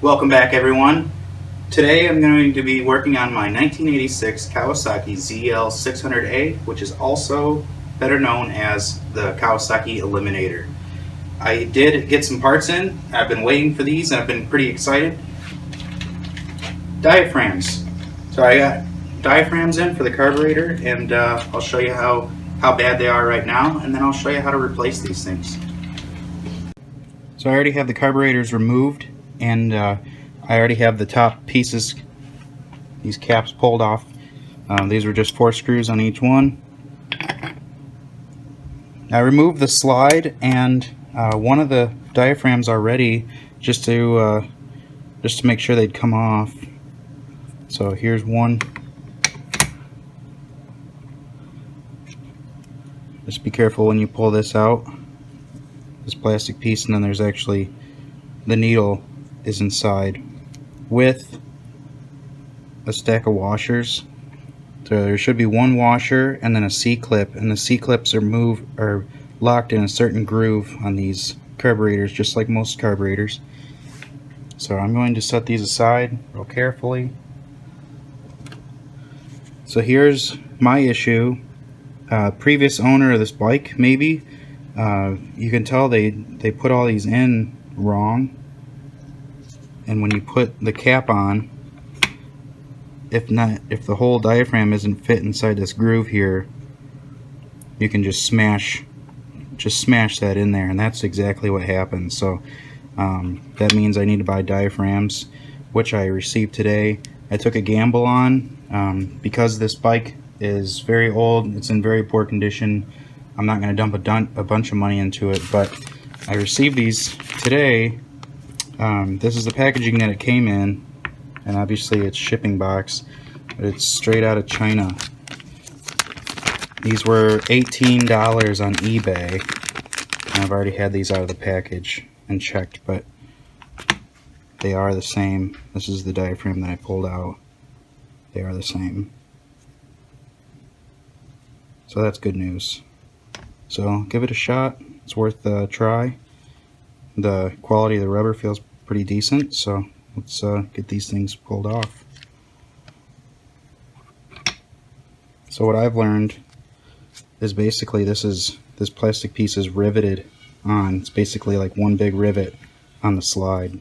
Welcome back, everyone. Today I'm going to be working on my 1986 Kawasaki ZL600A, which is also better known as the Kawasaki Eliminator. I did get some parts in. I've been waiting for these and I've been pretty excited. Diaphragms. So I got diaphragms in for the carburetor, and I'll show you how bad they are right now, and then I'll show you how to replace these things. So I already have the carburetors removed, and I already have the top pieces, these caps, pulled off. These were just 4 screws on each one. I removed the slide and one of the diaphragms already, just to make sure they'd come off. So here's one. Just be careful when you pull this out, this plastic piece, and then there's actually the needle is inside with a stack of washers. So there should be one washer and then a C-clip, and the C-clips are locked in a certain groove on these carburetors, just like most carburetors. So I'm going to set these aside real carefully. So here's my issue. Previous owner of this bike, maybe, you can tell they put all these in wrong, and when you put the cap on, if the whole diaphragm isn't fit inside this groove here, you can just smash that in there, and that's exactly what happened. So that means I need to buy diaphragms, which I received today. I took a gamble on, because this bike is very old, it's in very poor condition. I'm not going to dump a bunch of money into it, but I received these today. This is the packaging that it came in, and obviously it's shipping box, but it's straight out of China. These were $18 on eBay, and I've already had these out of the package and checked, but they are the same. This is the diaphragm that I pulled out. They are the same. So that's good news. So give it a shot. It's worth a try. The quality of the rubber feels pretty decent, so let's get these things pulled off. So what I've learned is basically this plastic piece is riveted on. It's basically like one big rivet on the slide.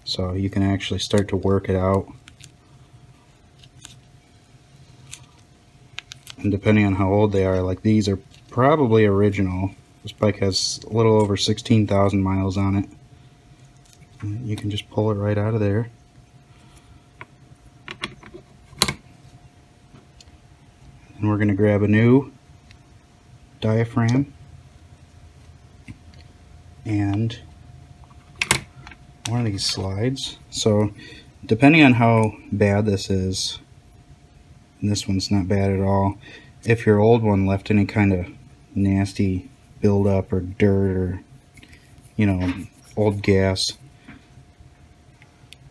So you can actually start to work it out. And depending on how old they are, like these are probably original. This bike has a little over 16,000 miles on it. And you can just pull it right out of there. And we're going to grab a new diaphragm and one of these slides. So depending on how bad this is, and this one's not bad at all, if your old one left any kind of nasty buildup or dirt or, you know, old gas,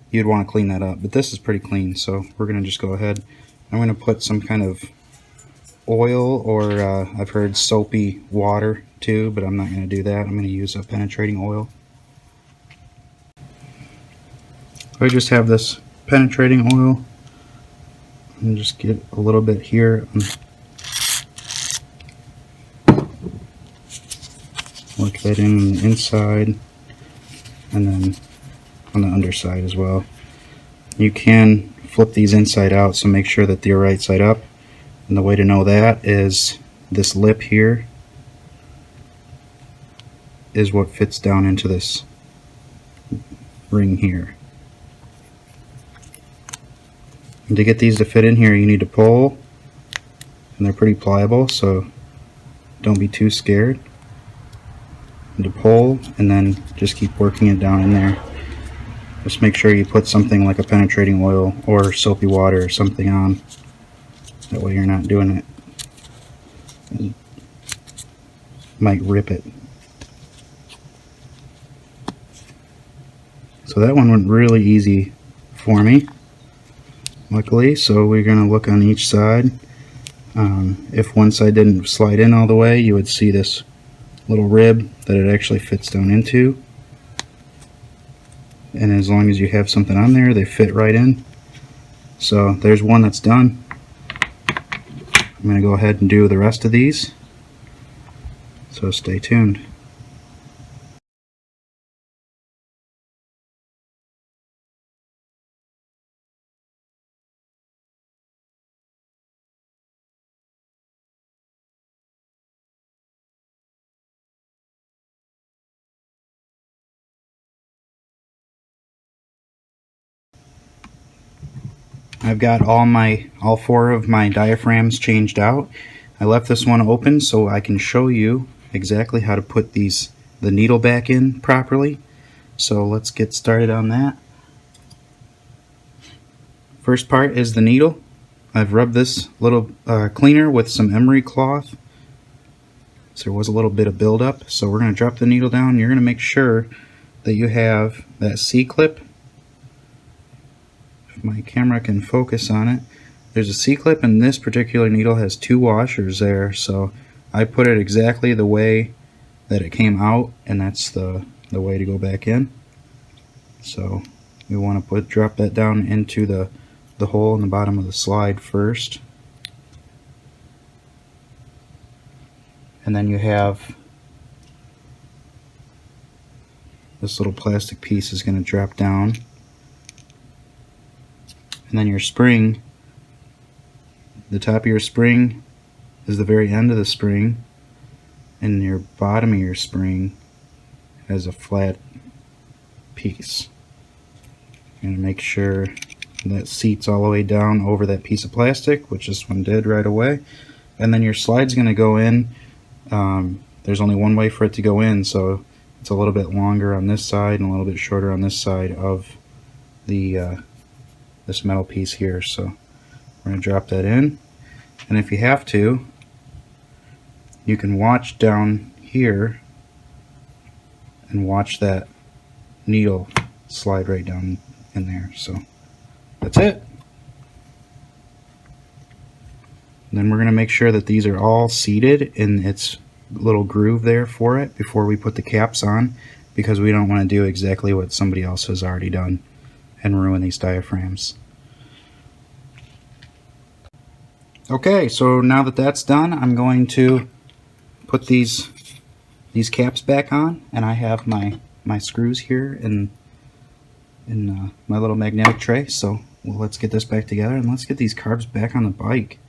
you'd want to clean that up. But this is pretty clean, so we're going to just go ahead. I'm going to put some kind of oil, or I've heard soapy water too, but I'm not going to do that. I'm going to use a penetrating oil. I just have this penetrating oil and just get a little bit here. Work that in on the inside and then on the underside as well. You can flip these inside out, so make sure that they're right side up. And the way to know that is this lip here is what fits down into this ring here. And to get these to fit in here, you need to pull, and they're pretty pliable, so don't be too scared. And to pull, and then just keep working it down in there. Just make sure you put something like a penetrating oil or soapy water or something on. That way you're not doing it. You might rip it. So that one went really easy for me, luckily. So we're going to look on each side. If one side didn't slide in all the way, you would see this little rib that it actually fits down into. and as long as you have something on there, they fit right in. So there's one that's done. I'm going to go ahead and do the rest of these, so stay tuned. I've got all four of my diaphragms changed out. I left this one open so I can show you exactly how to put the needle back in properly. So let's get started on that. First part is the needle. I've rubbed this little cleaner with some emery cloth. So there was a little bit of buildup. So we're going to drop the needle down. You're going to make sure that you have that C-clip. If my camera can focus on it. There's a C-clip, and this particular needle has two washers there. So I put it exactly the way that it came out, and that's the way to go back in. So we want to drop that down into the hole in the bottom of the slide first. And then you have this little plastic piece is going to drop down. And then your spring, the top of your spring is the very end of the spring, and your bottom of your spring has a flat piece. You're going to make sure that seats all the way down over that piece of plastic, which this one did right away. And then your slide's going to go in. There's only one way for it to go in, so it's a little bit longer on this side and a little bit shorter on this side of the this metal piece here. So we're going to drop that in, and if you have to, you can watch down here and watch that needle slide right down in there. So that's it. And then we're going to make sure that these are all seated in its little groove there for it before we put the caps on, because we don't want to do exactly what somebody else has already done and ruin these diaphragms. Okay, so now that that's done, I'm going to put these caps back on, and I have my screws here in my little magnetic tray. So let's get this back together and let's get these carbs back on the bike.